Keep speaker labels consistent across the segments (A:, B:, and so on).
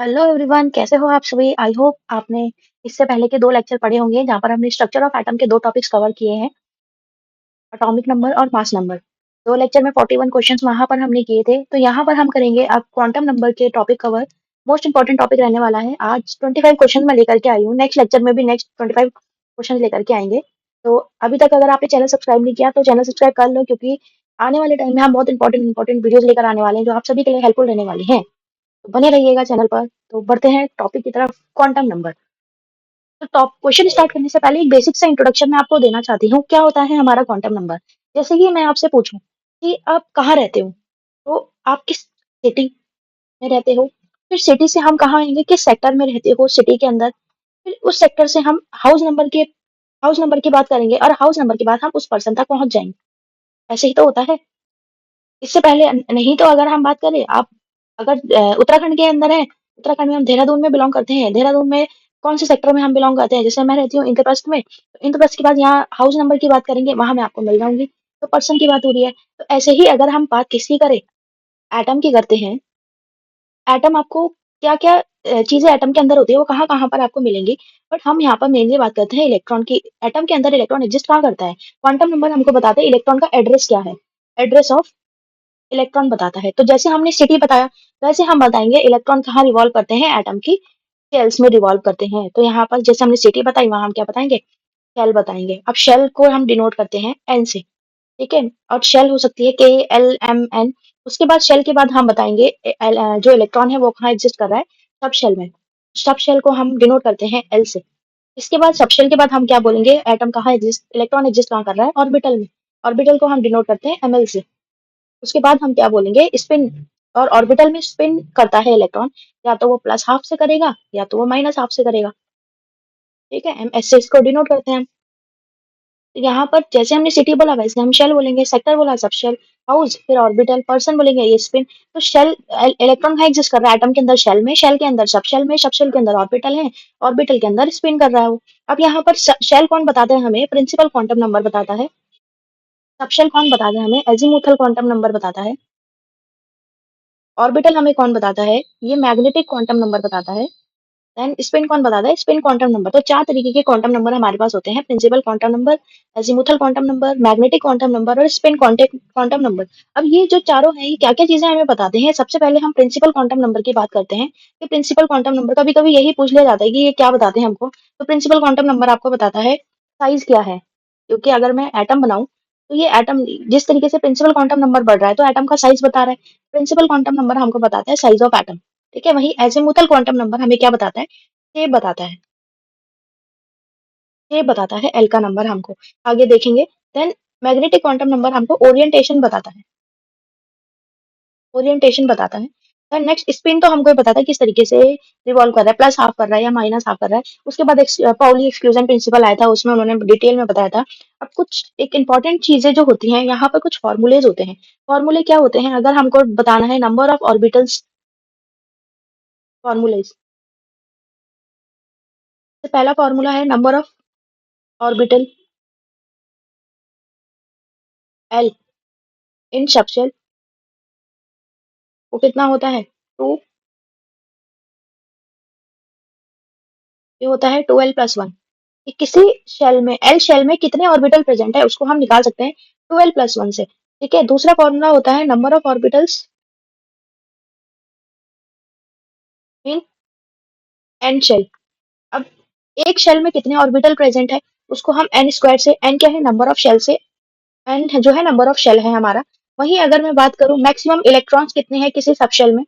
A: Hello everyone, कैसे हो आप सभी। आई होप आपने इससे पहले के 2 लेक्चर पढ़े होंगे जहाँ पर हमने स्ट्रक्चर ऑफ एटम के 2 टॉपिक्स कवर किए हैं, एटॉमिक नंबर और मास नंबर। 2 लेक्चर में 41 क्वेश्चंस वहां पर हमने किए थे, तो यहाँ पर हम करेंगे अब क्वांटम नंबर के topic cover. Most important topic रहने वाला है। आज 25 क्वेश्चन मैं लेकर के आई हूँ, नेक्स्ट लेक्चर में भी नेक्स्ट 25 क्वेश्चन लेकर के आएंगे। तो अभी तक अगर आपने चैनल सब्सक्राइब नहीं किया तो चैनल सब्सक्राइब कर लो, क्योंकि आने वाले टाइम में हम बहुत इंपॉर्टेंट वीडियोस लेकर आने वाले हैं जो आप सभी के लिए हेल्पफुल रहने वाली हैं। तो बने रहिएगा चैनल पर। तो बढ़ते हैं टॉपिक की तरफ, क्वांटम नंबर। तो टॉप क्वेश्चन स्टार्ट करने से पहले एक बेसिक सा इंट्रोडक्शन मैं आपको देना चाहती हूँ, क्या होता है हमारा क्वांटम नंबर। जैसे कि मैं आपसे पूछूं कि आप कहाँ रहते हो, तो आप किस सिटी में रहते हो। फिर सिटी से हम कहाँ आएंगे, किस सेक्टर में रहते हो सिटी के अंदर। फिर उस सेक्टर से हम हाउस नंबर की बात करेंगे, और हाउस नंबर के बाद हम उस पर्सन तक पहुंच जाएंगे। ऐसे ही तो होता है। इससे पहले नहीं तो अगर हम बात करें, आप अगर उत्तराखंड के अंदर है, उत्तराखंड में हम देहरादून में बिलोंग करते हैं, देहरादून में कौन से सेक्टर में हम बिलोंग करते हैं, जैसे मैं रहती हूँ इंद्रप्रस्थ में, तो इंद्रप्रस्थ के बाद यहाँ हाउस नंबर की बात करेंगे, वहां मैं आपको मिल जाऊंगी। तो पर्सन की बात हो रही है। तो ऐसे ही अगर हम बात किसकी करें, एटम की करते हैं। एटम आपको क्या क्या चीजें एटम के अंदर होती है, वो कहाँ कहाँ पर आपको मिलेंगी। बट हम यहाँ पर मेनली बात करते हैं इलेक्ट्रॉन की। एटम के अंदर इलेक्ट्रॉन एग्जिस्ट कहाँ करता है। क्वांटम नंबर हमको बताते हैं इलेक्ट्रॉन का एड्रेस क्या है। एड्रेस ऑफ इलेक्ट्रॉन बताता है। तो जैसे हमने सिटी बताया, वैसे हम बताएंगे इलेक्ट्रॉन कहाँ रिवॉल्व करते हैं, एटम की शेल्स में रिवॉल्व करते हैं। तो यहाँ पर जैसे हमने सिटी बताई, वहां हम क्या बताएंगे, शेल बताएंगे। अब शेल को हम डिनोट करते हैं एन से, ठीक है। और शेल हो सकती है KLMN। उसके बाद शेल के बाद हम बताएंगे जो इलेक्ट्रॉन है वो कहाँ एग्जिस्ट कर रहा है, सब शेल में। सब शेल को हम डिनोट करते हैं L से। इसके बाद सब शेल के बाद हम क्या बोलेंगे, एटम कहाँ एग्जिस्ट, इलेक्ट्रॉन एग्जिस्ट कहाँ कर रहा है, ऑर्बिटल में। ऑर्बिटल को हम डिनोट करते हैं ML से। उसके बाद हम क्या बोलेंगे, स्पिन। और ऑर्बिटल में स्पिन करता है इलेक्ट्रॉन, या तो वो प्लस हाफ से करेगा या तो वो माइनस हाफ से करेगा, ठीक है। MS से इसको डिनोट करते हैं हम। तो यहाँ पर जैसे हमने सिटी बोला वैसे हम शेल बोलेंगे, सेक्टर बोला सब शेल, हाउस फिर ऑर्बिटल, पर्सन बोलेंगे ये स्पिन। तो शेल, इलेक्ट्रॉन कहाँ एग्जिस्ट कर रहा है, एटम के अंदर शेल में, शेल के अंदर सब शेल में, सब शेल के अंदर ऑर्बिटल है, ऑर्बिटल के अंदर स्पिन कर रहा है वो। अब यहाँ पर शेल कौन बताता है हमें, प्रिंसिपल क्वांटम नंबर बताता है। सब शेल कौन बताता है हमें, एजीमुथल क्वांटम नंबर बताता है। ऑर्बिटल हमें कौन बताता है, ये मैग्नेटिक क्वांटम नंबर बताता है। देन स्पिन कौन बताता है, स्पिन क्वांटम नंबर। तो 4 तरीके के क्वांटम नंबर हमारे पास होते हैं, principal quantum number, azimuthal quantum number, magnetic quantum number और स्पिन क्वांटम नंबर। अब ये जो चारों हैं, ये क्या क्या चीजें हमें बताते हैं। सबसे पहले हम प्रिंसिपल क्वांटम नंबर की बात करते हैं कि प्रिंसिपल क्वांटम नंबर, कभी कभी यही पूछ लिया जाता है कि ये क्या बताते हैं हमको। तो प्रिंसिपल क्वांटम नंबर आपको बताता है साइज क्या है। क्योंकि अगर मैं एटम बनाऊं, तो ये एटम जिस तरीके से प्रिंसिपल क्वांटम नंबर बढ़ रहा है, तो एटम का साइज बता रहा है। प्रिंसिपल क्वांटम नंबर हमको बताता है साइज ऑफ एटम, ठीक है। वही एजीमुथल क्वांटम नंबर हमें क्या बताता है, शेप बताता है। शेप बताता है एल का नंबर हमको, आगे देखेंगे। देन मैग्नेटिक क्वांटम नंबर हमको ओरिएंटेशन बताता है, ओरिएंटेशन बताता है। देन नेक्स्ट स्पिन तो हमको ये बताता है किस तरीके से रिवॉल्व कर रहा है, प्लस हाफ कर रहा है या माइनस हाफ कर रहा है। उसके बाद पाउली एक्सक्लूजन प्रिंसिपल आया था, उसमें उन्होंने डिटेल में बताया था। अब कुछ एक इंपॉर्टेंट चीजें जो होती हैं, यहाँ पर कुछ फॉर्मूलेज होते हैं। फॉर्मूले क्या होते हैं, अगर हमको बताना है नंबर ऑफ ऑर्बिटल्स, फॉर्मूलेज। तो पहला फॉर्मूला है number of orbital L in subshell, वो कितना होता है, 2। ये होता है 2l+1। कि किसी शेल में, एल शेल में कितने ऑर्बिटल प्रेजेंट है उसको हम निकाल सकते हैं 2l+1 से, ठीक है। दूसरा फॉर्मूला होता है number of orbitals in N shell. अब एक शेल में कितने ऑर्बिटल प्रेजेंट है, उसको हम एन स्क्वायर से, एन क्या है नंबर ऑफ शेल से, एन जो है नंबर ऑफ शेल है हमारा। वहीं अगर मैं बात करूं मैक्सिमम इलेक्ट्रॉन्स कितने हैं किसी सब शेल में,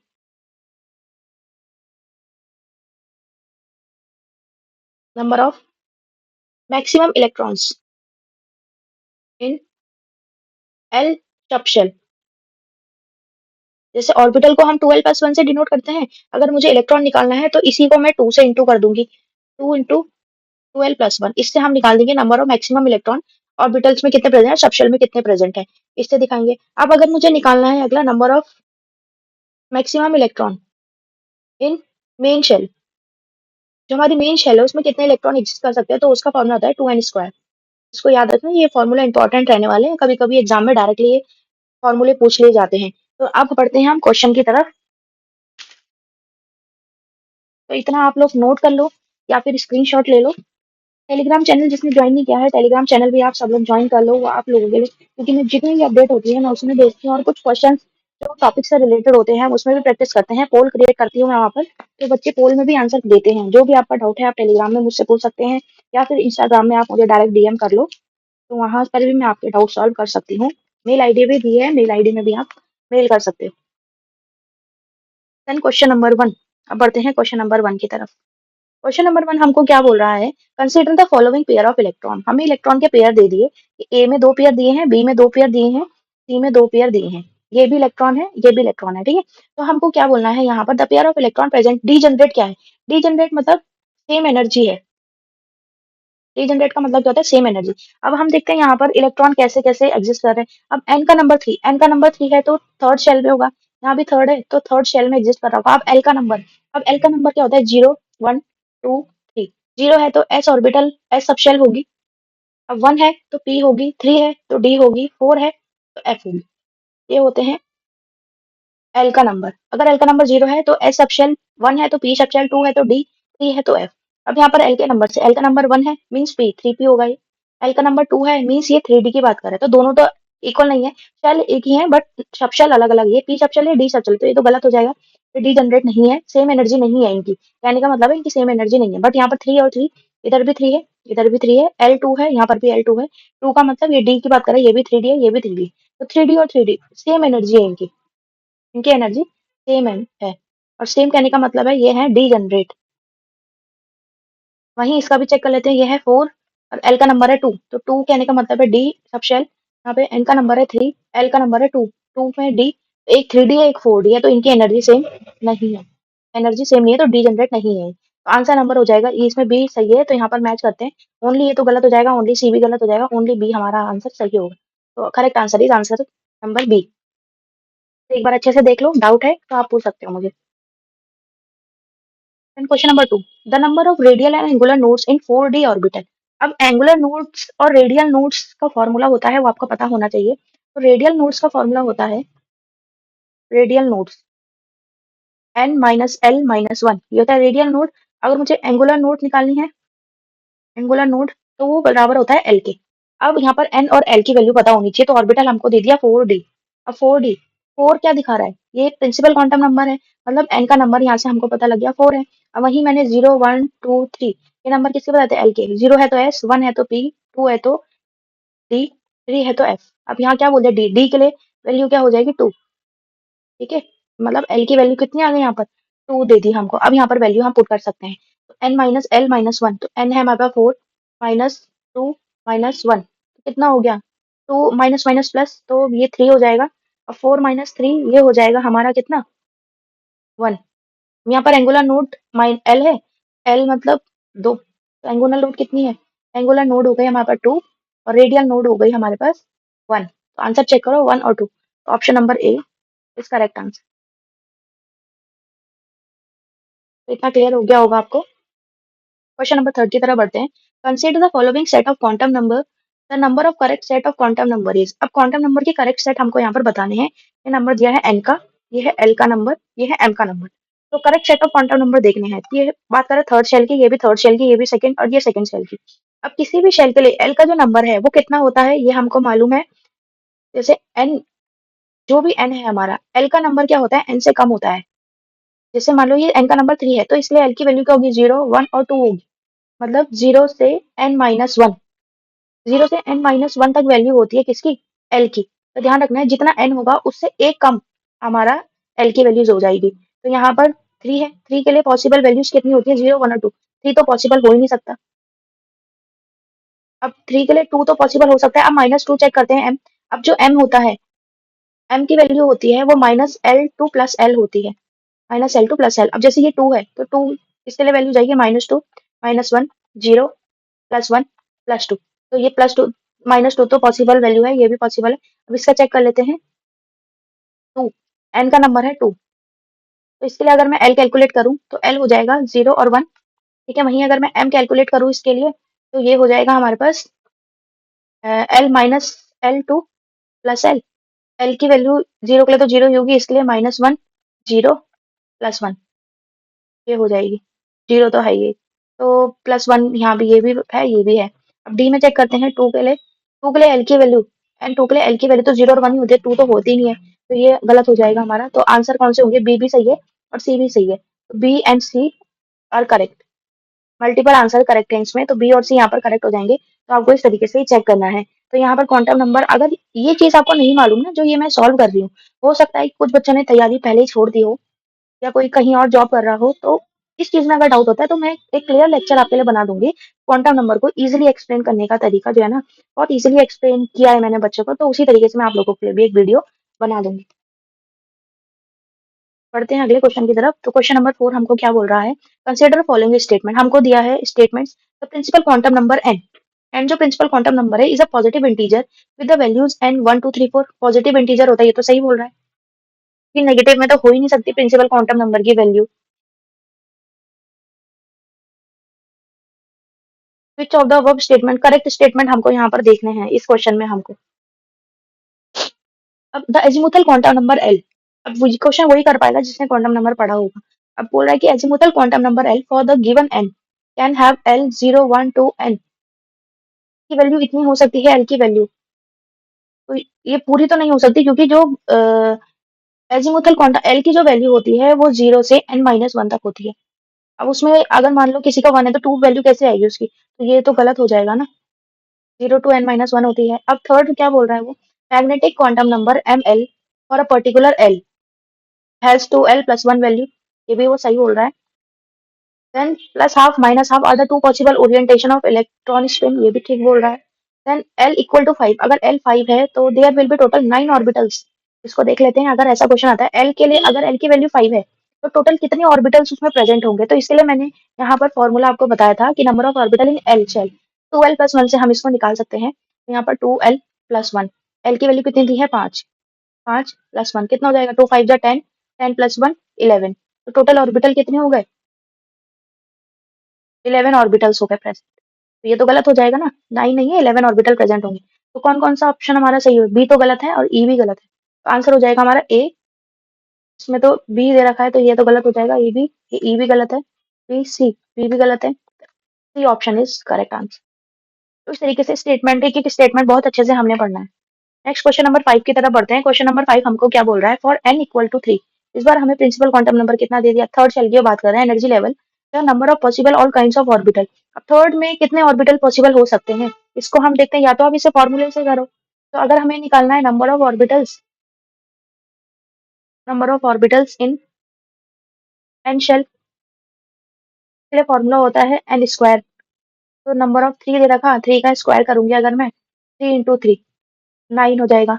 A: number of maximum electrons in L sub shell. जैसे ऑर्बिटल को हम 2l+1 से डिनोट करते हैं, अगर मुझे इलेक्ट्रॉन निकालना है तो इसी को मैं 2 से इंटू कर दूंगी, 2 × 2l+1। इससे हम निकाल देंगे number of maximum electron orbitals में कितने प्रेजेंट है, सबशेल में कितने प्रेजेंट है, इससे दिखाएंगे। अब अगर मुझे निकालना है अगला number of maximum electron in main shell, जो हमारी मेन शेल है उसमें कितने इलेक्ट्रॉन एग्जिस्ट कर सकते हैं, तो उसका फॉर्मूला होता है 2n²। इसको याद रखना, ये फॉर्मूला इंपॉर्टेंट रहने वाले हैं, कभी कभी एग्जाम में डायरेक्टली ये फॉर्मूले पूछ लिए जाते हैं। तो अब पढ़ते हैं हम क्वेश्चन की तरफ। तो इतना आप लोग नोट कर लो या फिर स्क्रीनशॉट ले लो। टेलीग्राम चैनल जिसने ज्वाइन नहीं किया है, टेलीग्राम चैनल भी आप सब लोग ज्वाइन कर लो, वो आप लोगों के लिए, क्योंकि मैं जितनी भी अपडेट होती है मैं उसमें देखती हूँ, और कुछ क्वेश्चन जो टॉपिक से रिलेटेड होते हैं हम उसमें भी प्रैक्टिस करते हैं। पोल क्रिएट करती हूँ मैं वहाँ पर, तो बच्चे पोल में भी आंसर देते हैं। जो भी आपका डाउट है आप टेलीग्राम में मुझसे पूछ सकते हैं, या फिर इंस्टाग्राम में आप मुझे डायरेक्ट डीएम कर लो, तो वहां पर भी मैं आपके डाउट सॉल्व कर सकती हूँ। मेल आईडी भी दी है, मेल आईडी में भी आप मेल कर सकते हो। देन क्वेश्चन नंबर 1, अब बढ़ते हैं क्वेश्चन नंबर 1 की तरफ। क्वेश्चन नंबर 1 हमको क्या बोल रहा है, consider the following pair of electron. हमें इलेक्ट्रॉन के पेयर दे दिए, ए में 2 पेयर दिए हैं, बी में 2 पेयर दिए हैं, सी में 2 पेयर दिए हैं। ये भी इलेक्ट्रॉन है, ये भी इलेक्ट्रॉन है, ठीक है। तो हमको क्या बोलना है यहाँ पर, the pair of electron present, D generate क्या है, डी जनरेट मतलब सेम एनर्जी है। रीजनरेट का मतलब क्या होता है, सेम एनर्जी। अब हम देखते हैं यहाँ पर इलेक्ट्रॉन कैसे कैसे एग्जिस्ट कर रहे हैं। अब एन का नंबर 3, एन का नंबर 3 है तो थर्ड शेल में होगा, यहाँ भी थर्ड है तो थर्ड शेल में एग्जिस्ट कर रहा होगा। अब एल का नंबर, अब एल का नंबर क्या होता है, 0 1 2 3। 0 है तो S orbital, S sub shell होगी। अब 1 है तो पी होगी, 3 है तो डी होगी, 4 है तो एफ होगी। ये होते हैं एल का नंबर। अगर एल का नंबर 0 है तो एस सब शेल, 1 है तो पी सब शेल, 2 है तो डी, 3 है तो एफ। अब यहाँ पर एल के नंबर से, एल का नंबर 1 है मीन्स पी, 3 पी होगा ये। एल का नंबर 2 है मीन्स ये 3 डी की बात कर रहे हैं, तो दोनों तो इक्वल नहीं है, शेल एक ही है बट सब शेल अलग अलग, ये पी सब शेल है, डी सब शेल, तो ये तो गलत हो जाएगा। तो डी जनरेट नहीं है, सेम एनर्जी नहीं है इनकी, कहने का मतलब है इनकी सेम एनर्जी नहीं है। बट यहाँ पर 3 और 3, इधर भी 3 है, इधर भी 3 है, L2 है, यहाँ पर भी L2 है। 2 का मतलब ये डी की बात कर रहे हैं, ये भी 3D है, ये भी 3D है। तो 3D और 3D सेम एनर्जी है इनकी, इनकी एनर्जी सेम है। और सेम कहने का मतलब है ये है डी जनरेट। वहीं इसका भी चेक कर लेते हैं, ये है 4 और एल का नंबर है 2, तो 2 कहने का मतलब है डी सब शेल। यहाँ पे एन का नंबर है 3, एल का नंबर है 2, 2 में डी, एक 3D है एक 4D है, तो इनकी एनर्जी सेम नहीं है, एनर्जी सेम नहीं है तो डी जनरेट नहीं है। तो आंसर नंबर हो जाएगा ई, इसमें बी सही है, तो यहाँ पर मैच करते हैं। ओनली ये तो गलत हो जाएगा, ओनली सी भी गलत हो जाएगा, ओनली बी हमारा आंसर सही होगा। तो correct answer is answer number B. एक बार अच्छे से देख लो, डाउट है तो आप पूछ सकते हो मुझे। Question number 2, the number of radial and angular nodes in 4D orbital. अब एंगुलर नोड्स और रेडियल नोड्स का फॉर्मूला होता है, वो आपको पता होना चाहिए। तो रेडियल नोड्स का फॉर्मूला होता है, रेडियल नोड्स n-l-1, ये होता है रेडियल नोड। अगर मुझे एंगुलर नोड निकालनी है, एंगुलर नोड, तो वो बराबर होता है l के। अब यहाँ पर n और l की वैल्यू पता होनी चाहिए, तो ऑर्बिटल हमको दे दिया 4D। अब 4D, 4 क्या दिखा रहा है, ये प्रिंसिपल क्वांटम नंबर है, मतलब n का नंबर यहाँ से हमको पता लग गया 4 है। अब वहीं मैंने 0 1 2 3, ये नंबर किसके बताते हैं, l के। 0 है तो s, 1 है तो p, 2 है तो d, 3 है तो f। अब यहाँ क्या बोल दिया, d के लिए वैल्यू क्या हो जाएगी 2, ठीक है। मतलब l की वैल्यू कितनी आ गई यहाँ पर, 2 दे दी हमको। अब यहाँ पर वैल्यू हम पुट कर सकते हैं, तो n-l-1, तो n है हमारे पास 4 माइनस 2 माइनस 1, कितना हो गया 2 माइनस माइनस प्लस, तो ये 3 हो जाएगा। और 4 माइनस 3 ये हो जाएगा हमारा कितना, 1। यहाँ पर एंगुलर नोड माइन l है, l मतलब 2, तो एंगुलर नोड कितनी है, एंगुलर नोड हो गई हमारे पास 2, और रेडियल नोड हो गई हमारे पास 1। तो आंसर चेक करो 1 और 2, तो option number A is correct answer. तो इतना क्लियर हो गया होगा आपको। क्वेश्चन नंबर 3 की तरफ बढ़ते हैं। Consider the following set of quantum number, the number of correct set of quantum number is. अब क्वांटम नंबर के करेक्ट सेट हमको यहाँ पर बताने हैं। ये नंबर दिया है n का, ये है l का नंबर, ये है m का नंबर। तो correct set of quantum number देखने हैं। ये बात करें थर्ड शेल की, ये भी थर्ड शेल की, ये भी सेकंड, और ये सेकंड शेल की। अब किसी भी शेल के लिए l का जो नंबर है वो कितना होता है, ये हमको मालूम है। जैसे n, जो भी n है हमारा, l का नंबर क्या होता है, n से कम होता है। जैसे मान लो ये n का नंबर 3 है, तो इसलिए l की वैल्यू क्या होगी, 0 1 और 2 होगी। मतलब 0 से n-1, 0 से n-1 तक वैल्यू होती है किसकी, l की। तो ध्यान रखना है जितना n होगा उससे एक कम हमारा l की वैल्यूज हो जाएगी। तो यहाँ पर 3 है, 3 के लिए पॉसिबल वैल्यूज कितनी होती है, 0 1 और 2। 3 तो पॉसिबल हो ही नहीं सकता। अब 3 के लिए 2 तो पॉसिबल हो सकता है। अब -2 चेक करते हैं m। अब जो m होता है, m की वैल्यू होती है वो -L2 प्लस l होती है, -L2 प्लस l। अब जैसे ये 2 है तो 2, इसके लिए वैल्यू जाएगी -2 -1 0 +1 +2। तो ये +2 -2 तो पॉसिबल वैल्यू है, ये भी पॉसिबल है। अब इसका चेक कर लेते हैं, 2, n का नंबर है 2, तो इसके लिए अगर मैं l कैलकुलेट करूँ तो l हो जाएगा 0 और 1, ठीक है। वहीं अगर मैं m कैलकुलेट करूँ इसके लिए, तो ये हो जाएगा हमारे पास l minus L2 plus l। l की वैल्यू 0 के लिए तो 0 ही होगी, इसलिए -1 0 +1, ये हो जाएगी। 0 तो है ये। तो +1 यहाँ भी, ये भी है, ये भी है। अब डी में चेक करते हैं 2 के लिए। 2 के लिए एल की वैल्यू, एंड 2 के लिए एल की वैल्यू तो 0 और 1 ही होती है, 2 तो होती ही नहीं है। तो ये गलत हो जाएगा हमारा। तो आंसर कौन से होंगे? बी भी सही है और सी भी सही है। तो B and C are correct. Multiple answer correct है इसमें, तो बी और सी यहाँ पर करेक्ट हो जाएंगे। तो आपको इस तरीके से ही चेक करना है। तो यहाँ पर क्वांटम नंबर, अगर ये चीज आपको नहीं मालूम ना, जो ये मैं सॉल्व कर रही हूँ, हो सकता है कि कुछ बच्चों ने तैयारी पहले ही छोड़ दी हो, या कोई कहीं और जॉब कर रहा हो, तो इस चीज में अगर डाउट होता है तो मैं एक क्लियर लेक्चर आपके लिए बना दूंगी। क्वांटम नंबर को इजीली एक्सप्लेन करने का तरीका जो है ना, बहुत इजीली एक्सप्लेन किया है मैंने बच्चों को, तो उसी तरीके से मैं आप लोगों के लिए भी एक वीडियो बना दूंगी। पढ़ते हैं अगले क्वेश्चन की तरफ। तो क्वेश्चन नंबर 4 हमको क्या बोल रहा है? Consider following statement. हमको दिया है statements. The principal quantum number N, and जो प्रिंसिपल क्वांटम नंबर है is a positive integer with the values N 1 2 3 4। Positive integer होता है, ये तो सही बोल रहा है कि नेगेटिव में तो हो ही नहीं सकती प्रिंसिपल क्वांटम नंबर की value. Which of the above statement, correct statement हमको यहाँ पर देखने हैं इस क्वेश्चन में हमको। अब the azimuthal quantum number L, अब क्वेश्चन वही कर पाएगा जिसने क्वांटम नंबर पढ़ा होगा। अब बोल रहा है कि azimuthal quantum number L for the given N can have L 0 1 2 N की वैल्यू इतनी हो सकती है, एल की वैल्यू। तो ये पूरी तो नहीं हो सकती, क्योंकि जो एजीमुथल क्वांटम एल की जो वैल्यू होती है वो 0 से n-1 तक होती है। अब उसमें अगर मान लो किसी का 1 है तो 2 वैल्यू कैसे आएगी उसकी? तो ये तो गलत हो जाएगा ना। 0 to n-1 होती है। अब थर्ड क्या बोल रहा है वो? Magnetic quantum number M L for a particular L has 2l plus 1 value. ये भी वो सही बोल रहा है। Then plus half minus half are the two possible orientation of electron spin. ये भी ठीक बोल रहा है। देन l इक्वल टू 5, अगर l 5 है तो there will be total 9 orbitals. इसको देख लेते हैं। अगर ऐसा क्वेश्चन आता है l के लिए, अगर l की वैल्यू 5 है तो टोटल कितने ऑर्बिटल्स उसमें प्रेजेंट होंगे? तो इसके लिए मैंने यहाँ पर फॉर्मूला आपको बताया था कि number of orbital in l shell 2l plus 1 से हम इसको निकाल सकते हैं। तो यहाँ पर 2l प्लस 1, l की वैल्यू कितनी दी है? 5। 5 प्लस 1 कितना हो जाएगा? 2 5 जा 10, 10 प्लस 1 11। तो टोटल ऑर्बिटल कितने हो गए? 11 ऑर्बिटल्स हो गए प्रेजेंट। तो ये तो गलत हो जाएगा ना, 9 नहीं है, 11 ऑर्बिटल प्रेजेंट होंगे। तो कौन कौन सा ऑप्शन हमारा सही है? बी तो गलत है और ई भी गलत है। तो आंसर हो जाएगा हमारा ए। इसमें तो बी दे रखा है तो ये तो गलत हो जाएगा, ई भी। ये ई भी गलत है, बी सी, बी भी गलत है। C option is correct answer. तो इस तरीके से स्टेटमेंट, एक एक स्टेटमेंट बहुत अच्छे से हमने पढ़ना है। नेक्स्ट क्वेश्चन नंबर 5 की तरफ बढ़ते हैं। क्वेश्चन नंबर 5 हमको क्या बोल रहा है? फॉर n इक्वल टू 3, इस बार हमें प्रिंसिपल क्वांटम नंबर कितना दे दिया? थर्ड शेल की बात कर रहे हैं। Energy level, the number of possible all kinds of orbital. अब थर्ड में कितने ऑर्बिटल पॉसिबल हो सकते हैं, इसको हम देखते हैं। या तो आप इसे फॉर्मूले से करो। तो अगर हमें निकालना है number of orbitals, number of orbitals in N shell, के लिए फॉर्मूला होता है एन स्क्वायर। तो नंबर ऑफ 3 दे रखा, 3 का स्क्वायर करूंगी अगर मैं, 3 इंटू 3 9 हो जाएगा।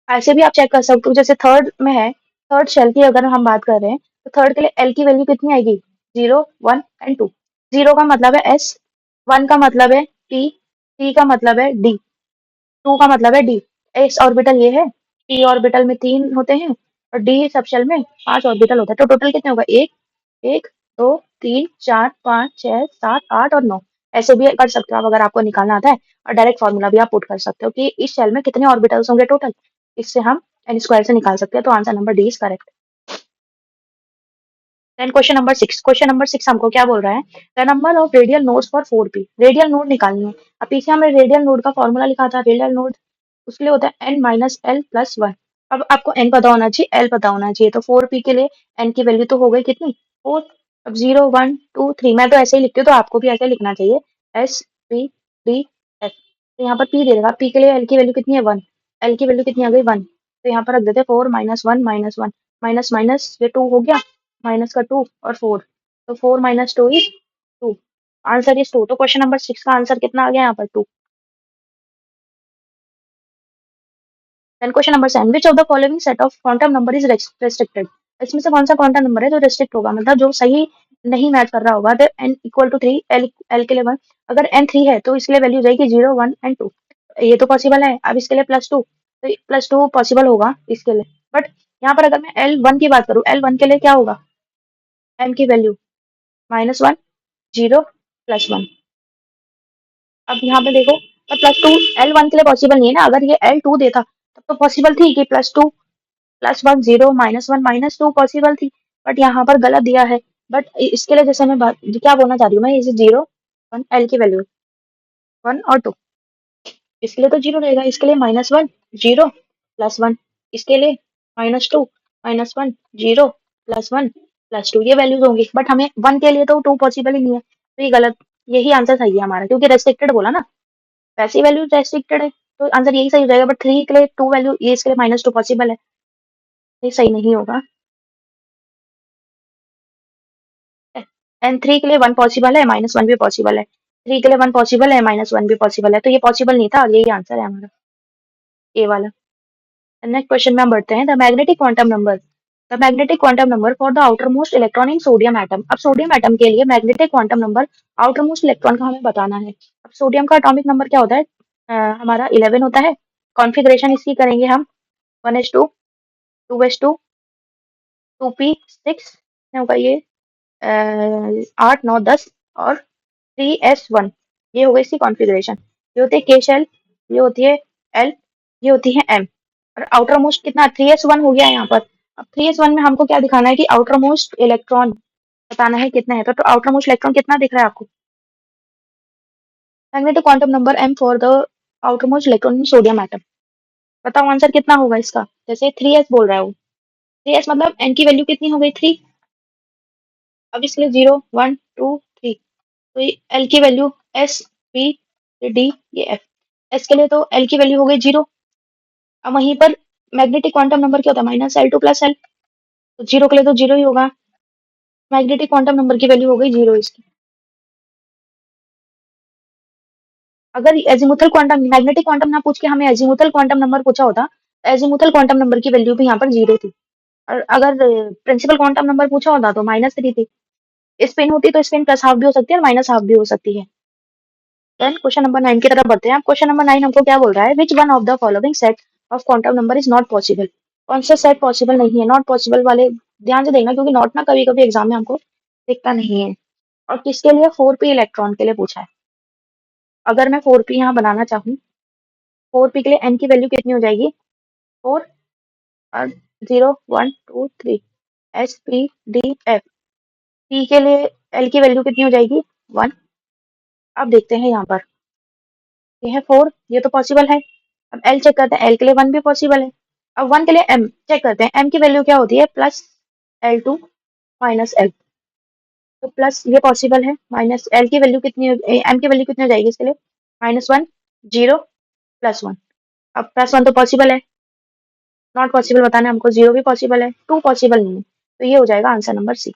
A: ऐसे भी आप चेक कर सकते हो, जैसे थर्ड में है, थर्ड शेल की अगर हम बात कर रहे हैं, तो थर्ड के लिए एल की वैल्यू कितनी आएगी? 0 1 एंड 2। 0 का मतलब है एस, 1 का मतलब है पी, टी का मतलब है डी, 2 का मतलब है डी। एस ऑर्बिटल ये है, पी ऑर्बिटल में 3 होते हैं और डी सब शेल में 5 ऑर्बिटल होता है। तो टोटल कितने होगा? 1 1 2 3 4 5 6 7 8 और 9। ऐसे भी कर सकते हो आप अगर आपको निकालना आता है। और डायरेक्ट फॉर्मूला भी आप पुट कर सकते हो कि इस शेल में कितने ऑर्बिटल्स होंगे टोटल। इससे हम एन स्क्वायर से निकाल सकते हैं। तो answer number D is correct. Then question number 6। Question number 6 हमको क्या बोल रहा है? The number of radial nodes for 4p। Radial node निकालनी है। अब पीछे हमने रेडियल नोड का फॉर्मूला लिखा था। रेडियल नोड उसके लिए होता है n माइनस एल प्लस 1। अब आपको n पता होना चाहिए, l पता होना चाहिए। तो 4p के लिए n की वैल्यू तो हो गई कितनी? 4। अब 0 1 2 3 मैं तो ऐसे ही लिखती हूँ, तो आपको भी ऐसे ही लिखना चाहिए, s p d f। तो यहाँ पर p दे देगा। p के लिए l की वैल्यू कितनी है? 1। l की वैल्यू कितनी आ गई? 1। तो यहाँ पर रख देते हैं 4 माइनस 1 माइनस 1, माइनस माइनस ये 2 हो गया, माइनस का 2 और 4। तो 4 माइनस 2 इज 2। Answer is 2। तो क्वेश्चन नंबर 6 का आंसर कितना आ गया यहाँ पर? 2। Then question number 7, which of the following set of quantum number is restricted. इसमें से कौन सा क्वांटम नंबर है जो रेस्ट्रिक्ट होगा, मतलब जो सही नहीं मैच कर रहा होगा? तो n इक्वल टू 3, एल के लिए 1। अगर n 3 है तो इसके लिए वैल्यू जाएगी 0 1 एंड 2। ये तो पॉसिबल है। अब इसके लिए +2, तो +2 पॉसिबल होगा इसके लिए। बट यहाँ पर अगर मैं L1 की बात करूँ, L1 के लिए क्या होगा? n की वैल्यू -1 0 +1। अब यहाँ पे देखो, तो +2 L1 के लिए पॉसिबल नहीं है ना। अगर ये L2 देता तब तो पॉसिबल थी कि +2 +1 0 -1 -2 पॉसिबल थी। बट यहाँ पर गलत दिया है। बट इसके लिए जैसे मैं बात क्या बोलना चाह रही हूँ मैं, इसे 0 1 एल की वैल्यू 1 और 2, इसके लिए तो 0 रहेगा, इसके लिए -1 0 +1, इसके लिए -2 -1 0 +1 +2, ये वैल्यूज होंगी। बट हमें 1 के लिए तो 2 पॉसिबल ही नहीं है, तो ये गलत, यही आंसर सही है हमारा, क्योंकि रेस्ट्रिक्टेड बोला ना, वैसी वैल्यू रेस्ट्रिक्टेड है, तो आंसर यही सही हो जाएगा। बट 3 के लिए 2 वैल्यू, ये इसके लिए -2 पॉसिबल है, ये सही नहीं होगा। एंड 3 के लिए 1 पॉसिबल है, -1 भी पॉसिबल है, 3 के लिए 1 पॉसिबल है, -1 भी पॉसिबल है, तो ये पॉसिबल नहीं था, और यही आंसर है हमारा, ए वाला। नेक्स्ट क्वेश्चन में हम बढ़ते हैं, the magnetic quantum number, the magnetic quantum number for the outermost electron in sodium atom. अब सोडियम एटम के लिए magnetic quantum number outer most electron का हमें बताना है। अब सोडियम का एटॉमिक नंबर क्या होता है, हमारा 11 होता है। कॉन्फ़िगरेशन इसकी करेंगे हम 1s2 2s2 2p6 होगा ये, 8 9 10 और 3s1, ये हो गई इसकी कॉन्फ़िगरेशन। ये होती है के शेल, ये होती है एल, ये होती है एम, और आउटर मोस्ट कितना 3s1 हो गया यहाँ पर। अब 3s1 में हमको क्या दिखाना है कि आउटर मोस्ट इलेक्ट्रॉन बताना है कितना है, तो आउटर मोस्ट इलेक्ट्रॉन कितना दिख रहा है आपको, magnetic quantum number M for the outermost electron in sodium atom, बताओ आंसर कितना होगा इसका। जैसे 3s बोल रहा है वो, 3s मतलब एन की वैल्यू कितनी हो गई 3, अब इसके लिए 0 1 2 3, तो ये एल की वैल्यू एस पी डी ये एफ, एस के लिए तो एल की वैल्यू हो गई 0। अब वहीं पर मैग्नेटिक क्वांटम नंबर क्या होता है, -L2 + L, तो 0 के लिए तो 0 ही होगा, मैग्नेटिक क्वांटम नंबर की वैल्यू हो गई 0 इसकी। अगर एजीमुथल क्वांटम मैग्नेटिक क्वांटम ना पूछ के हमें एजीमुथल क्वांटम नंबर पूछा होता, तो एजीमुथल क्वांटम नंबर की वैल्यू भी यहाँ पर 0 थी, और अगर प्रिंसिपल क्वांटम नंबर पूछा होता तो -3 थी। स्पिन होती तो स्पिन +½ भी हो सकती है और -½ भी हो सकती है। देन क्वेश्चन नंबर 9 की तरफ बढ़ते हैं। क्वेश्चन नंबर 9 हमको क्या बोल रहा है, विच one of the following set of quantum number is not possible, कौन सा सेट पॉसिबल नहीं है, नॉट पॉसिबल वाले ध्यान से देखना, क्योंकि नॉट ना कभी कभी एग्जाम में हमको दिखता नहीं है। और किसके लिए, 4p इलेक्ट्रॉन के लिए पूछा है। अगर मैं 4p यहाँ बनाना चाहूँ, 4p के लिए n की वैल्यू कितनी हो जाएगी 4 और 0 1 2 3 s p d f, p के लिए l की वैल्यू कितनी हो जाएगी 1। अब देखते हैं यहाँ पर, ये है 4, ये तो पॉसिबल है। अब l चेक करते हैं, l के लिए 1 भी पॉसिबल है। अब 1 के लिए m चेक करते हैं, m की वैल्यू क्या होती है +L2 -L, तो प्लस ये पॉसिबल है, माइनस l की वैल्यू कितनी m की वैल्यू कितनी हो जाएगी इसके लिए -1 0 +1। अब +1 तो पॉसिबल है, नॉट पॉसिबल बताना है हमको, 0 भी पॉसिबल है, 2 पॉसिबल नहीं है, तो ये हो जाएगा आंसर नंबर सी।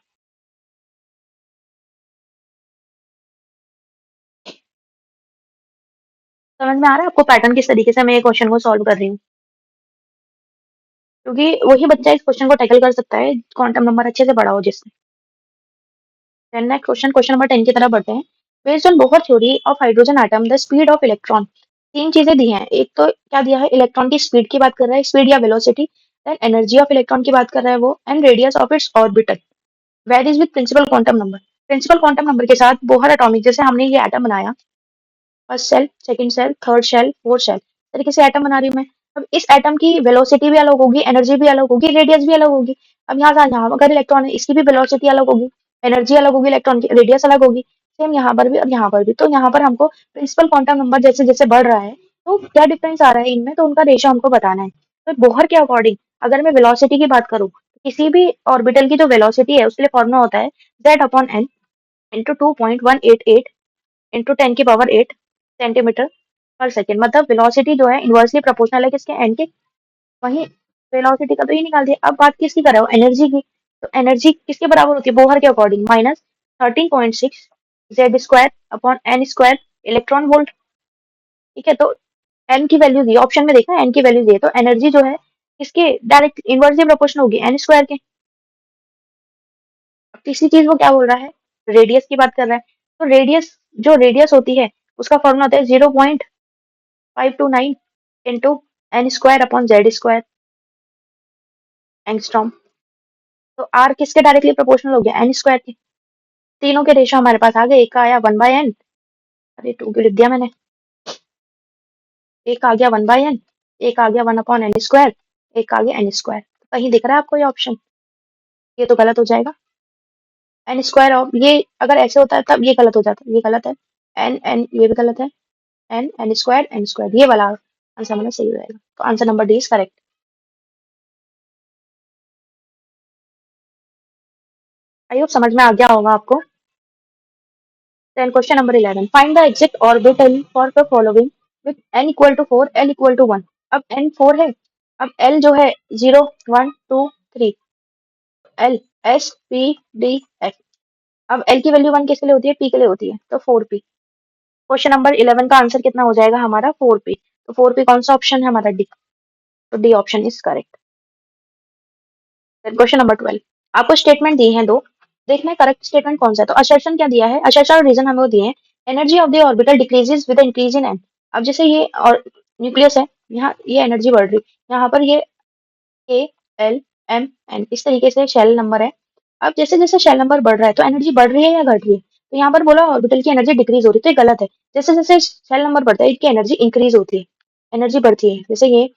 A: समझ में आ रहा है आपको पैटर्न किस तरीके से मैं ये क्वेश्चन को सॉल्व कर रही हूँ, क्योंकि वही बच्चा इस क्वेश्चन को टैकल कर सकता है क्वांटम नंबर अच्छे से बड़ा हो जिससे। Then next question, question number 10 की तरफ बढ़ते हैं। Based on Bohr theory of hydrogen atom the speed of electron, तीन चीजें दी हैं, एक तो क्या दिया है इलेक्ट्रॉन की स्पीड की बात कर रहा है, स्पीड या velocity, then energy of electron की बात कर रहा है वो, and radius of its orbital varies with principal quantum number. Principal quantum number के साथ बोहर एटॉमिक, जैसे हमने ये एटम बनाया, first shell second shell third shell fourth shell, तरीके से एटम बना रही हूँ मैं। अब इस एटम की वेलोसिटी भी अलग होगी, एनर्जी भी अलग होगी, रेडियस भी अलग होगी। अब यहाँ से यहाँ अगर इलेक्ट्रॉन है, इसकी भी वेलोसिटी अलग होगी, एनर्जी अलग होगी, इलेक्ट्रॉन की रेडियस अलग होगी, सेम यहाँ पर भी और यहाँ पर भी। तो यहाँ पर हमको प्रिंसिपल क्वांटम नंबर जैसे जैसे बढ़ रहा है, तो क्या डिफरेंस आ रहा है इनमें, तो उनका रेशियो हमको बताना है। तो बोहर के अकॉर्डिंग अगर मैं वेलोसिटी की बात करूँ, किसी भी ऑर्बिटल की जो वेलोसिटी है उसके लिए फॉर्मुला होता है z/n इंटू 2.188 इंटू 10⁸ सेंटीमीटर पर सेकेंड, मतलब वेलोसिटी जो है इनवर्सली प्रोपोर्शनल है किसके एन के, वहीं वेलोसिटी का तो ये निकाल दिया। अब बात किसकी कर रहे हो, एनर्जी की, तो एनर्जी किसके बराबर होती है बोहर के according, -13.6 Z² / n² electron volt. ठीक है, तो एन की वैल्यू दी ऑप्शन में, देखा एन की वैल्यू दी है, तो एनर्जी जो है किसके डायरेक्ट इनवर्सली प्रोपोर्शनल होगी n² के। अब तीसरी चीज वो क्या बोल रहा है, रेडियस की बात कर रहा है, तो रेडियस, जो रेडियस होती है उसका फॉर्मूला होता है 0.529 इंटू n² / z² एंगस्ट्रॉम। तो आर किसके डायरेक्टली प्रोपोर्शनल हो गया n² के, तीनों के रेशो हमारे पास आ गए, एक का आया 1/n, अरे 2 क्यों लिख दिया मैंने, एक आ गया 1/n, एक आ गया 1/n², एक आ गया n²। कहीं दिख रहा है आपको ये ऑप्शन, ये तो गलत हो जाएगा। एन स्क्वायर ऑफ, ये अगर ऐसे होता है तब ये गलत हो जाता है, ये गलत है। एन एन ये भी गलत है। एन स्क्वायर ये वाला आंसर हमारा सही हो जाएगा। तो answer number D is correct. I hope समझ में आ गया होगा आपको। Then question number 11, find the exact orbital for the following with n equal to 4, l equal to 1। अब n 4 है, अब l जो है 0 1 2 3, l s p d f। अब l की वैल्यू 1 किसके लिए होती है, p के लिए होती है, तो 4p। क्वेश्चन नंबर 11 का आंसर कितना हो जाएगा हमारा 4p। तो 4p कौन सा ऑप्शन है हमारा, डी। तो D option is correct. Question number 12, आपको स्टेटमेंट दी है दो, देखना है करेक्ट स्टेटमेंट कौन सा है। तो असर्शन क्या दिया है, असर्शन और रीजन हमें वो दिए हैं। Energy of the orbital decreases with increase in an. अब जैसे ये और न्यूक्लियस है, यहाँ ये एनर्जी बढ़ रही, यहाँ पर ये ए एल एम एन इस तरीके से शेल नंबर है। अब जैसे जैसे शेल नंबर बढ़ रहा है तो एनर्जी बढ़ रही है या घट रही है, तो यहाँ पर बोला ऑर्बिटल की एनर्जी डिक्रीज हो रही है, तो ये गलत है। जैसे जैसे शेल नंबर बढ़ता है इसकी एनर्जी इंक्रीज होती है, एनर्जी बढ़ती है। जैसे ये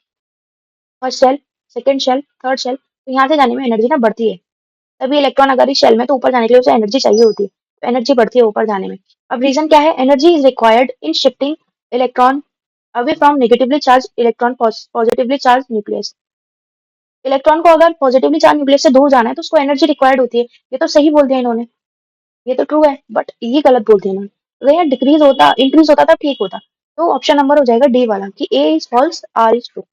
A: first shell, second shell, third shell, तो यहाँ से जाने में एनर्जी ना बढ़ती है। तभी इलेक्ट्रॉन अगर इस शेल में, तो ऊपर जाने के लिए उसे एनर्जी चाहिए होती है, तो एनर्जी बढ़ती है ऊपर जाने में। अब रीजन क्या है, energy is required in shifting electron away from negatively charge electron positively charge nucleus. Electron को अगर पॉजिटिवली चार्ज न्यूक्लियस से दूर जाना है तो उसको एनर्जी रिक्वायर्ड होती है। ये तो सही बोल दिया इन्होंने, ये तो ट्रू है, बट ये गलत बोल दिया इन्होंने। अगर यहाँ डिक्रीज होता, इंक्रीज होता तब ठीक होता। तो ऑप्शन नंबर हो जाएगा डी वाला कि A is false, R is true.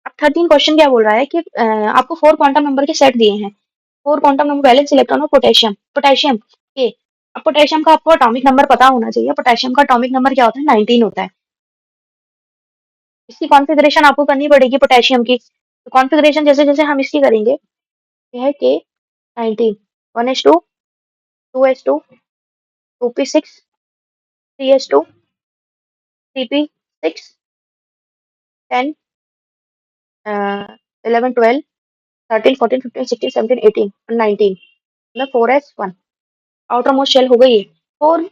A: अब 13 क्वेश्चन क्या बोल रहा है कि आपको 4 क्वांटम नंबर के सेट दिए हैं। 4 क्वांटम नंबर, वैलेंस इलेक्ट्रॉन और पोटेशियम, पोटेशियम के। अब पोटेशियम का आपको एटॉमिक नंबर पता होना चाहिए। पोटेशियम का एटॉमिक नंबर क्या होता है, 19 होता है। इसकी कॉन्फ़िगरेशन आपको करनी पड़ेगी पोटेशियम की। तो कॉन्फ़िगरेशन जैसे जैसे हम इसकी करेंगे, ये है के 19, 1s2, 2s2, 2p6, 3s2, 3p6, 10, 11, 12, 13, 14, 15, 16, 17, 18 और 19, मतलब 4s1 आउटर मोस्ट शेल हो गई है। 4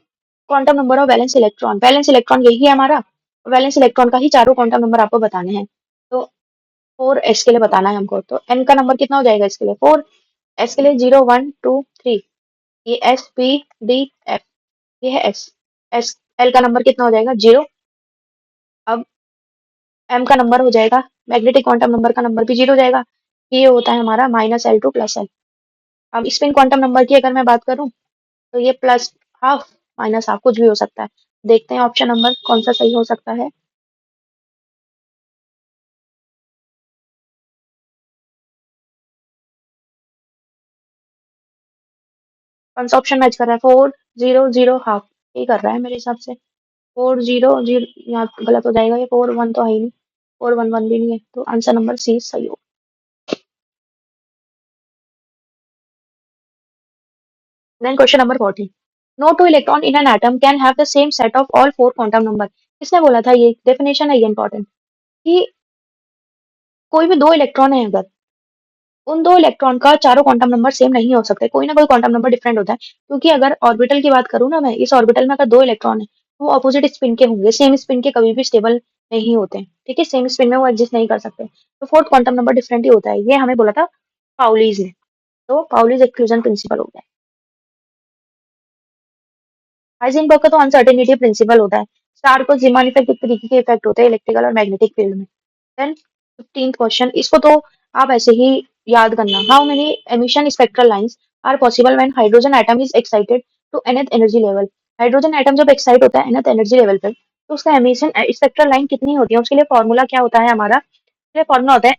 A: quantum number of valence electron, valence electron यही है हमारा। वैलेंस इलेक्ट्रॉन का ही चारों क्वांटम नंबर आपको बताने हैं। तो 4s के लिए बताना है हमको, तो n का नंबर कितना हो जाएगा इसके लिए 4, s के लिए 0 1 2 3, ये s p d f, ये है s। s l का नंबर कितना हो जाएगा 0। अब m का नंबर हो जाएगा, मैग्नेटिक क्वांटम नंबर का नंबर भी 0 हो जाएगा। ये होता है हमारा -l2 + l। अब स्पिन क्वांटम नंबर की अगर मैं बात करूं, तो ये प्लस हाफ माइनस हाफ कुछ भी हो सकता है। देखते हैं ऑप्शन नंबर कौन सा सही हो सकता है। कौन सा ऑप्शन मैच कर रहा है, 4 0 0 हाफ, ये कर रहा है मेरे हिसाब से। 4 0 0 यहाँ गलत हो जाएगा, ये 4 1 तो है ही नहीं, 4 1 1 भी नहीं है, तो आंसर नंबर सी सही हो। Then question number 14, no two electron in an atom can have the same set of all 4 quantum number. किसने बोला था, ये डेफिनेशन है ये इंपॉर्टेंट, कि कोई भी दो इलेक्ट्रॉन है अगर, उन दो इलेक्ट्रॉन का चारों क्वांटम नंबर सेम नहीं हो सकते, कोई ना कोई क्वांटम नंबर डिफरेंट होता है। क्योंकि अगर ऑर्बिटल की बात करूँ ना मैं, इस ऑर्बिटल में अगर दो इलेक्ट्रॉन है, तो वो अपोजिट स्पिन के होंगे, सेम स्पिन के कभी भी स्टेबल नहीं होते हैं, ठीक है, सेम स्पिन में वो एग्जिस्ट नहीं कर सकते। तो फोर्थ क्वांटम नंबर डिफरेंट ही होता है, ये हमें बोला था पाउलीज ने। तो पाउलीज एक्सक्लूजन प्रिंसिपल हो गया। हाइजेनबर्ग का तो अनसर्टेनिटी प्रिंसिपल होता है। स्टार को जीमान इफेक्ट, एक तरीके के इफेक्ट होते हैं इलेक्ट्रिकल और मैग्नेटिक फील्ड में। देन 15th क्वेश्चन, इसको तो आप ऐसे ही याद करना। How many emission spectral lines are possible when hydrogen atom is excited to nth energy level. Hydrogen atom जब एक्साइट होता है nth एनर्जी लेवल पे, तो उसका एमिशन स्पेक्ट्रल लाइन कितनी होती है, उसके लिए फॉर्मूला क्या होता है हमारा, उसके लिए फॉर्मूला होता है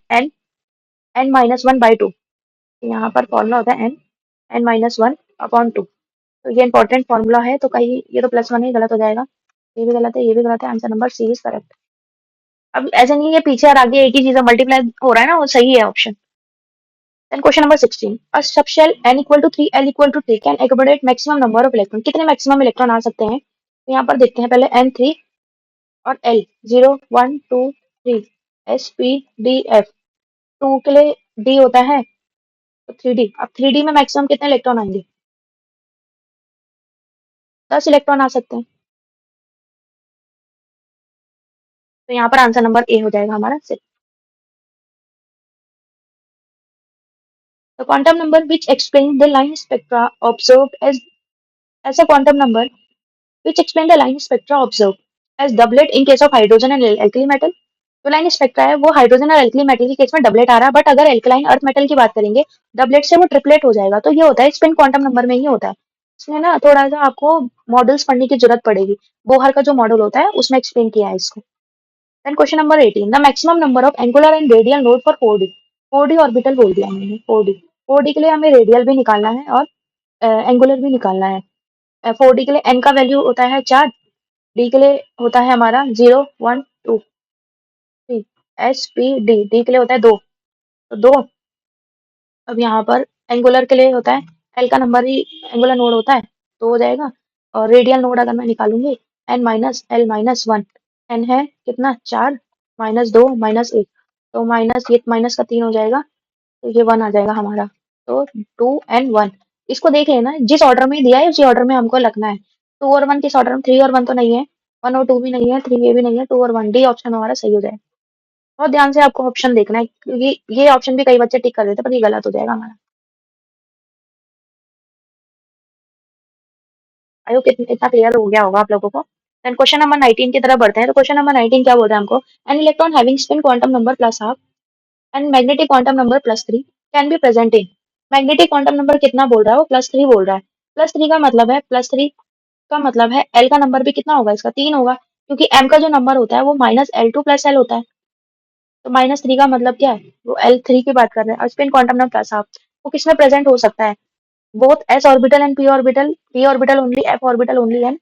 A: n-1/2। यहाँ पर फॉर्मूला होता है n-1/2। तो ये इंपॉर्टेंट फॉर्मूला है, तो कहीं ये तो +1 ही गलत हो जाएगा, ये भी गलत है, ये भी गलत है, answer number C is correct. अब ऐसे नहीं है पीछे और आगे एक ही चीज मल्टीप्लाई हो रहा है ना, वो सही है option. Then question number 16, a subshell n equal to 3 l equal to 3 can accommodate maximum number of electron. कितने मैक्सिमम इलेक्ट्रॉन आ सकते हैं, तो यहाँ पर देखते हैं पहले n3 और l, 0 1 2 3, s p d f, 2 के लिए d होता है, तो 3d। अब 3d में मैक्सिमम कितने इलेक्ट्रॉन आएंगे, 10 इलेक्ट्रॉन आ सकते हैं। तो यहाँ पर आंसर नंबर ए हो जाएगा हमारा 6। The quantum number which explains the line spectra observed as a quantum number which explain the line spectra observed as doublet in case of hydrogen and alkali metal. जो line spectra है वो hydrogen और alkali metal के case में doublet आ रहा है, but अगर alkaline earth metal की बात करेंगे डबलेट से वो ट्रिपलेट हो जाएगा। तो ये होता है स्पिन क्वांटम नंबर में ही होता है। इसमें ना थोड़ा सा आपको मॉडल्स पढ़ने की जरूरत पड़ेगी। बोहर का जो मॉडल होता है उसमें एक्सप्लेन किया है इसको। Then question number 18, the maximum number of angular and radial node for 4D। 4D orbital बोल दिया मैंने, 4D। 4D के लिए हमें रेडियल भी निकालना है और एंगुलर भी निकालना है। 4D के लिए एन का वैल्यू होता है 4, डी के लिए होता है हमारा 0 1 2 3, एस पी डी, डी के लिए होता है 2, तो 2। अब यहाँ पर एंगुलर के लिए होता है एल का नंबर ही एंगुलर नोड होता है, तो हो जाएगा। और रेडियल नोड अगर मैं निकालूंगी N minus L minus 1, N है कितना 4 माइनस 2 माइनस 1, तो माइनस ये माइनस का 3 हो जाएगा, तो ये 1 आ जाएगा हमारा। तो 2 and 1 इसको देख लेना, जिस ऑर्डर में दिया है उसी ऑर्डर में हमको लगना है। 2 और 1 किस ऑर्डर में, 3 और 1 तो नहीं है, 1 और 2 भी नहीं है, 3 ये भी नहीं है, 2 और 1, डी ऑप्शन हमारा सही हो जाएगा। बहुत ध्यान से आपको ऑप्शन देखना है, क्योंकि ये ऑप्शन भी कई बच्चे टिक कर देते हैं, पर ये गलत हो जाएगा हमारा। आई होप इतना क्लियर हो गया होगा आप लोगों को। देन क्वेश्चन नंबर 19 की तरफ बढ़ते हैं। तो क्वेश्चन नंबर 19 क्या बोल रहा है हमको, an electron having spin quantum number plus half and magnetic quantum number +3 can be present in. Magnetic quantum number कितना बोल रहा है वो, +3 बोल रहा है। +3 का मतलब है, +3 का मतलब है एल का नंबर भी कितना होगा, इसका 3 होगा, क्योंकि एम का जो नंबर होता है वो -L2 + L होता है। तो -3 का मतलब क्या है, वो L3 की बात कर रहे हैं। और spin quantum number plus half वो किसमें प्रेजेंट हो सकता है, both s orbital and p orbital only, f orbital only and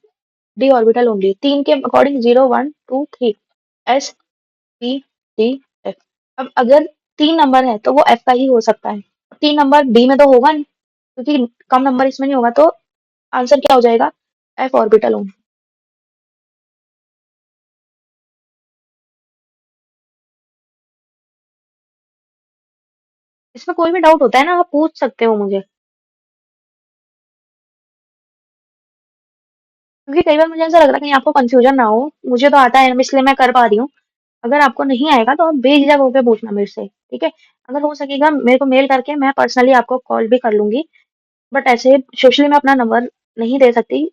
A: d orbital only. 3 के according 0 1 2 3, s p d f। अब अगर 3 नंबर है तो वो f का ही हो सकता है, 3 नंबर d में तो होगा नहीं, क्योंकि कम नंबर इसमें नहीं होगा, तो आंसर क्या हो जाएगा, f ऑर्बिटल ओनली। इसमें कोई भी डाउट होता है ना, आप पूछ सकते हो मुझे, क्योंकि कई बार मुझे ऐसा लग रहा है कहीं आपको कंफ्यूजन ना हो। मुझे तो आता है इसलिए मैं कर पा रही हूँ। अगर आपको नहीं आएगा तो आप बेझिझक होकर पूछना मेरे से, ठीक है। अगर हो सकेगा मेरे को मेल करके मैं पर्सनली आपको कॉल भी कर लूंगी, बट ऐसे सोशली मैं अपना नंबर नहीं दे सकती,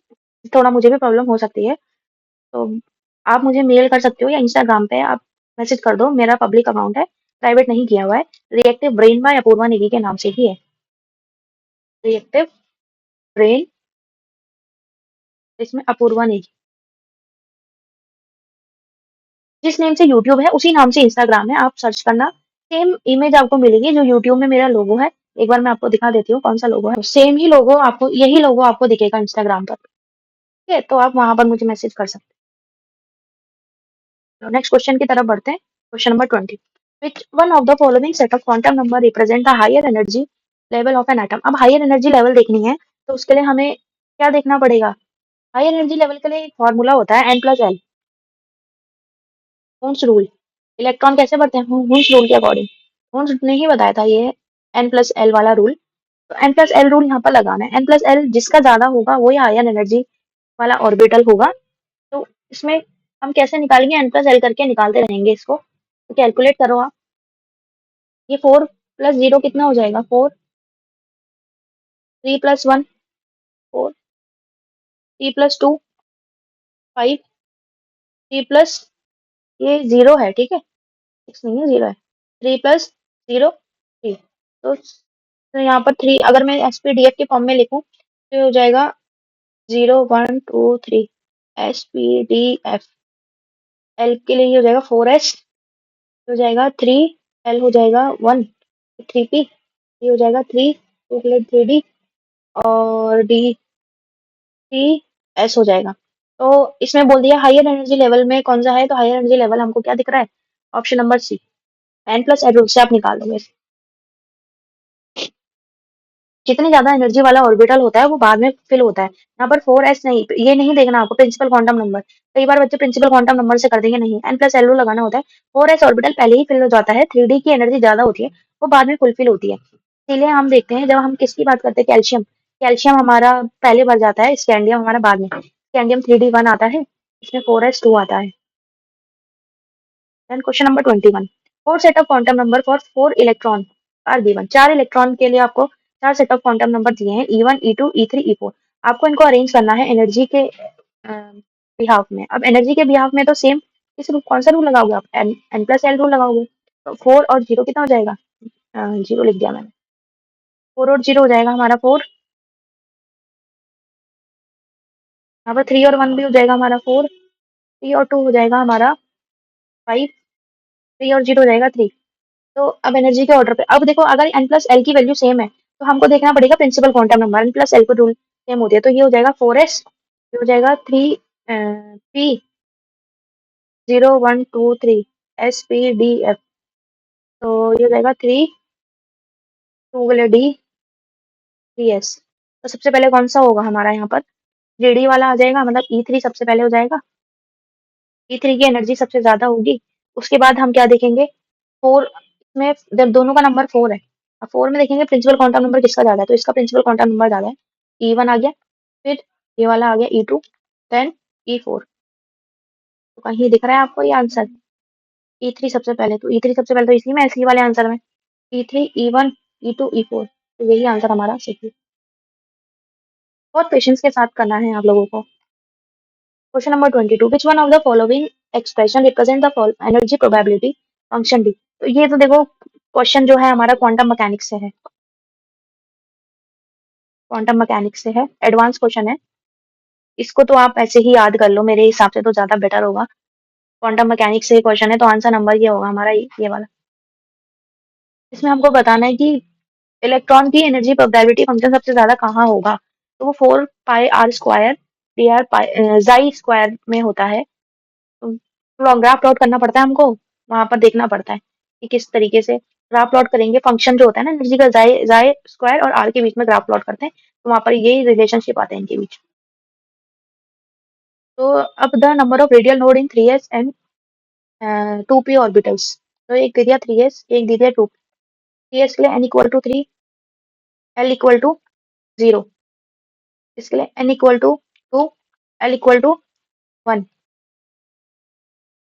A: थोड़ा मुझे भी प्रॉब्लम हो सकती है। तो आप मुझे मेल कर सकते हो या इंस्टाग्राम पे आप मैसेज कर दो, मेरा पब्लिक अकाउंट है, प्राइवेट नहीं किया हुआ है। Reactive brain by Apurva Negi के नाम से ही है, रिएक्टिव ब्रेन, इसमें अपूर्वा नेगी। जिस नेम से यूट्यूब है उसी नाम से इंस्टाग्राम है, आप सर्च करना। सेम इमेज आपको मिलेगी जो यूट्यूब में मेरा लोगो है। एक बार मैं आपको दिखा देती हूँ कौन सा लोगो है, सेम ही लोगो आपको, यही लोगो आपको दिखेगा इंस्टाग्राम पर, ठीक है। तो आप वहां पर मुझे मैसेज कर सकते हो। नेक्स्ट क्वेश्चन की तरफ बढ़ते हैं। Question number 20, which one of the following set of quantum number represent the higher energy level of an atom. अब हायर एनर्जी लेवल देखनी है तो उसके लिए हमें क्या देखना पड़ेगा, हायर एनर्जी लेवल के लिए एक फॉर्मूला होता है n+l, हुन्स रूल। इलेक्ट्रॉन कैसे बढ़ते हैं, हुन्स रूल के अकॉर्डिंग। हुन्स ने ही बताया था ये n+l वाला रूल। तो n+l रूल यहाँ पर लगाना है। n+l जिसका ज्यादा होगा वो ही हायर एनर्जी वाला ऑर्बिटल होगा। तो इसमें हम कैसे निकालेंगे, n+l करके निकालते रहेंगे इसको। तो कैलकुलेट करो आप, ये 4 + 0 कितना हो जाएगा, 4, 3 + 1 4, 3 + 2 5, 3 + ये 0 है, ठीक है, 6 नहीं है 0 है, 3 + 0 3। तो यहाँ पर 3 अगर मैं SPDF के फॉर्म में लिखूं तो ये हो जाएगा 0 1 2 3, SPDF। एल के लिए ये हो जाएगा 4s, हो जाएगा 3, एल हो जाएगा 1, 3p, ये हो जाएगा 3, 2 + 3d, और डी टी एस हो जाएगा। तो इसमें बोल दिया हायर एनर्जी लेवल में कौन सा है, तो हायर एनर्जी लेवल हमको क्या दिख रहा है, option number C, n+l rule से आप निकाल दोगे। जितनी ज्यादा एनर्जी वाला ऑर्बिटल होता है वो बाद में फिल होता है। यहाँ पर 4s नहीं, ये नहीं देखना आपको प्रिंसिपल क्वांटम नंबर। कई बार बच्चे प्रिंसिपल क्वांटम नंबर से कर देंगे, नहीं, n+l लगाना होता है। 4s ऑर्बिटल पहले ही फिल हो जाता है, 3D की एनर्जी ज्यादा होती है, वो बाद में फुलफिल होती है। इसीलिए हम देखते हैं जब हम किसकी बात करते हैं, कैल्शियम, कैल्शियम हमारा पहले भर जाता है, स्कैंडियम हमारा बाद में। स्कैंडियम 3D1 आता है, इसमें 4s2 आता है। Then question number 21, four set of quantum number for 4 electron are given. 4 electron के लिए आपको 4 सेट ऑफ क्वांटम नंबर दिए हैं E1, E2, E3, E4। आपको इनको अरेंज करना है एनर्जी के बिहाफ में। अब एनर्जी के बिहाफ में तो सेम इस रूल, कौन सा रूल लगाओगे आप? n+l रूल लगाओगे। तो 4 और 0 कितना हो जाएगा? 0 लिख दिया मैंने। 4 और 0 हो जाएगा हमारा 4। यहाँ पर 3 और 1 भी हो जाएगा हमारा 4। 3 और 2 हो जाएगा हमारा 5। 3 और 0 हो जाएगा 3। तो अब एनर्जी के ऑर्डर पे अब देखो, अगर n+l की वैल्यू सेम है तो हमको देखना पड़ेगा प्रिंसिपल क्वांटम नंबर। n+l को रूल सेम होती है, तो ये हो जाएगा 4s, ये हो जाएगा 3 p 0 1 2 3 s p d f। तो ये हो जाएगा 3 2 वाले d 3s। तो सबसे पहले कौन सा होगा हमारा यहाँ पर? जेडी वाला आ जाएगा, मतलब E3 सबसे पहले हो जाएगा। E3 की एनर्जी सबसे ज्यादा होगी। उसके बाद हम क्या देखेंगे? 4 में जब दोनों का नंबर 4 है, अब 4 में देखेंगे प्रिंसिपल क्वांटम नंबर किसका ज्यादा है, तो इसका प्रिंसिपल क्वांटम नंबर ज्यादा है। E1 आ गया, फिर ये वाला आ गया E2, देन E4। तो कहीं दिख रहा है आपको ये आंसर? E3 सबसे पहले, तो E3 सबसे पहले तो इसी में, इसी वाले आंसर में E3 E1 E2 E4। तो यही आंसर हमारा सही है। बहुत पेशेंस के साथ करना है आप लोगों को। Question number 22, which one of the following expression represent the energy probability function D. तो ये तो देखो क्वेश्चन जो है हमारा क्वांटम मैकेनिक्स से है, क्वांटम मैकेनिक्स से है, एडवांस क्वेश्चन है। इसको तो आप ऐसे ही याद कर लो, मेरे हिसाब से तो ज्यादा बेटर होगा। क्वांटम मैकेनिक्स से क्वेश्चन है, तो आंसर नंबर ये होगा हमारा, ये वाला। इसमें हमको बताना है कि इलेक्ट्रॉन की एनर्जी प्रोबेबिलिटी फंक्शन सबसे ज्यादा कहाँ होगा। तो वो 4πr² डी स्क्वायर में होता है। तो ग्राफ प्लॉट करना पड़ता है हमको, वहां पर देखना पड़ता है कि किस तरीके से ग्राफ प्लॉट करेंगे। फंक्शन जो होता है ना एनर्जी का, जाई स्क्वायर और आर के बीच में ग्राफ प्लॉट करते हैं, तो वहां पर यही रिलेशनशिप आते हैं इनके बीच। तो अब the number of radial node in 3s and 2p orbitals. तो एक दे दिया 3s, एक दे दिया 2p। 3s के लिए n = 3, l = 0। इसके लिए n = 2, l = 1।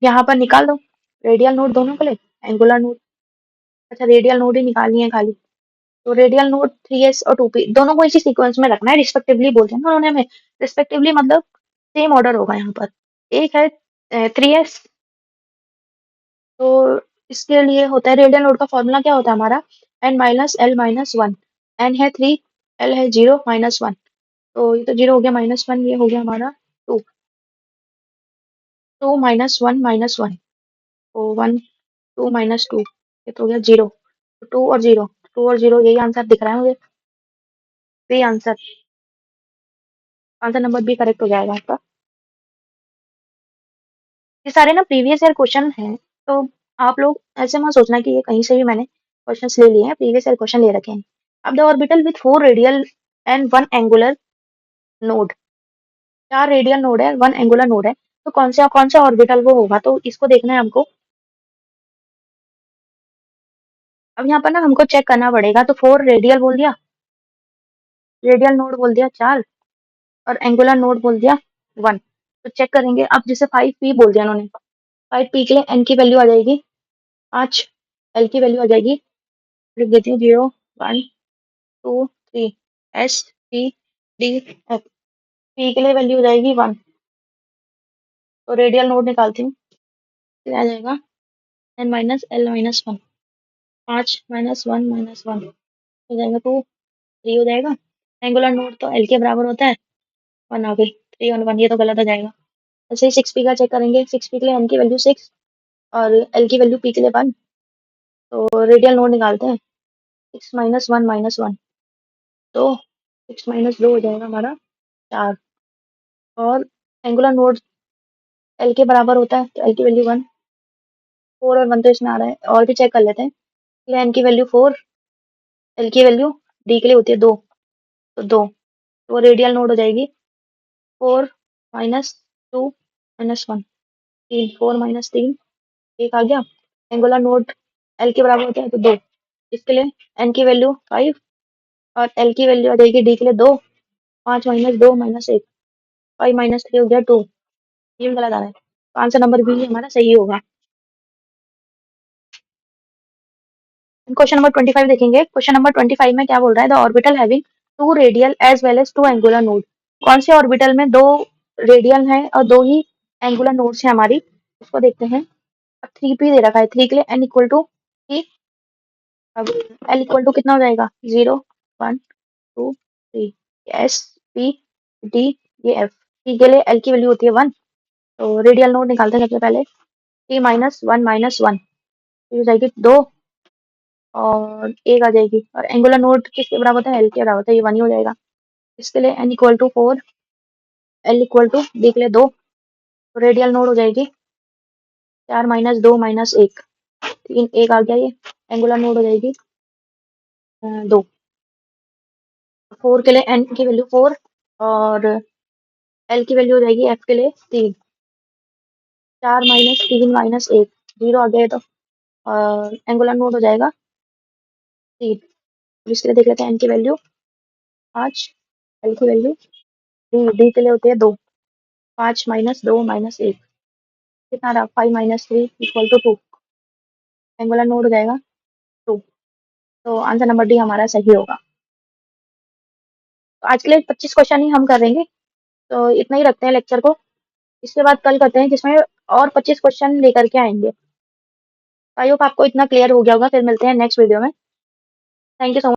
A: यहाँ पर निकाल दो रेडियल नोड दोनों के लिए, एंगुलर नोड। अच्छा, रेडियल नोड ही निकालनी है खाली। तो रेडियल नोड 3s और 2p दोनों को इसी सीक्वेंस में रखना है, रिस्पेक्टिवली बोलते हैं ना उन्होंने हमें। रिस्पेक्टिवली मतलब सेम ऑर्डर होगा यहाँ पर। एक है 3s, तो इसके लिए होता है रेडियल नोड का फॉर्मूला क्या होता है हमारा? n - l - 1। n है 3, l है 0 -1। तो ये तो 0 हो गया, -1 ये हो गया हमारा 2। 2 -1 तो 1 2 -2 ये तो हो गया 0। 2 और 0, 2 और 0 यही आंसर दिख रहा है मुझे। यही answer, answer number B correct हो जाएगा आपका। ये सारे ना प्रीवियस ईयर क्वेश्चन हैं, तो आप लोग ऐसे मत सोचना कि ये कहीं से भी मैंने क्वेश्चंस ले लिए हैं, प्रीवियस ईयर क्वेश्चन ले रखे हैं। अब the orbital with 4 radial and 1 angular node. 4 radial node है, 1 एंगुलर नोड है, तो कौन सा ऑर्बिटल वो होगा, तो इसको देखना है हमको। अब यहाँ पर ना हमको चेक करना पड़ेगा। तो 4 रेडियल बोल दिया, रेडियल नोड बोल दिया 4, और एंगुलर नोड बोल दिया 1। तो चेक करेंगे। अब जैसे 5p बोल दिया उन्होंने, 5p के लिए n की वैल्यू आ जाएगी 5, l की वैल्यू आ जाएगी, लिख देती हूँ 0 1 2 3 s p d f। p के लिए वैल्यू हो जाएगी 1। तो रेडियल नोड निकालती हूँ, फिर आ जाएगा n - l - 1। 5 -1 -1 हो जाएगा 2, 3 हो जाएगा। एंगुलर नोड तो l के बराबर होता है, 1 आ गई। 3 और 1 ये तो गलत हो जाएगा। ऐसे ही 6p का चेक करेंगे। 6p के लिए n की वैल्यू 6 और l की वैल्यू p के लिए 1। तो रेडियल नोड निकालते हैं। 6 -1 -1 तो 6 - 2 हो जाएगा हमारा 4। और एंगुलर नोड l के बराबर होता है, तो l की वैल्यू 1। 4 और 1 तो इसमें आ रहा है, और भी चेक कर लेते हैं। n की वैल्यू 4, l की वैल्यू d के लिए होती है 2, तो 2। तो रेडियल नोड हो जाएगी 4 -2 -1, 3। 4 -3 1 आ गया। एंगुलर नोड l के बराबर होता है, तो 2। इसके लिए n की वैल्यू 5 और l की वैल्यू आ जाएगी d के लिए 2। 5 -2 -1, 5 -3 हो गया 2। ये भी गलत आ रहा है, तो आंसर नंबर बी हमारा सही होगा। क्वेश्चन नंबर 25 देखेंगे। क्वेश्चन नंबर 25 में क्या बोल रहा है, the orbital having 2 radial as well as 2 angular node. कौन से ऑर्बिटल में 2 रेडियल हैं और 2 ही एंगुलर नोड्स हैं हमारी, उसको देखते हैं। अब 3p दे रखा है, 3 के लिए n इक्वल टू 3। अब l इक्वल टू कितना हो जाएगा, 0 1 2 3। s p d ये f। p के लिए l की वैल्यू होती है 1, तो रेडियल नोड निकालते हैं सबसे पहले। t माइनस 1 माइनस 1 हो जाएगी 2 और 1 आ जाएगी। और एंगुलर नोड किसके बराबर होता है, l के बराबर होता है, ये 1 ही हो जाएगा। इसके लिए n equal to 4, l equal to d के लिए 2, तो रेडियल नोड हो जाएगी 4 माइनस 2 माइनस 1, 3 1 आ गया ये। एंगुलर नोड हो जाएगी 2। 4 के लिए n की वैल्यू 4 और l की वैल्यू हो जाएगी f के लिए 3। 4 माइनस 3 माइनस 1, 0 आ गया ये तो। और एंगुलर नोड हो जाएगा 3। इसके लिए देख लेते हैं n की वैल्यू 5, l की वैल्यू d के लिए होती है 2। 5 माइनस 2 माइनस 1 कितना रहा, 5 minus 3 equal to 2। Angular node हो जाएगा 2। तो आंसर नंबर डी हमारा सही होगा। तो आज के लिए 25 क्वेश्चन ही हम करेंगे, तो इतना ही रखते हैं लेक्चर को। इसके बाद कल करते हैं जिसमें और 25 क्वेश्चन लेकर के आएंगे। आई होप आपको इतना क्लियर हो गया होगा। फिर मिलते हैं नेक्स्ट वीडियो में। Thank you so much.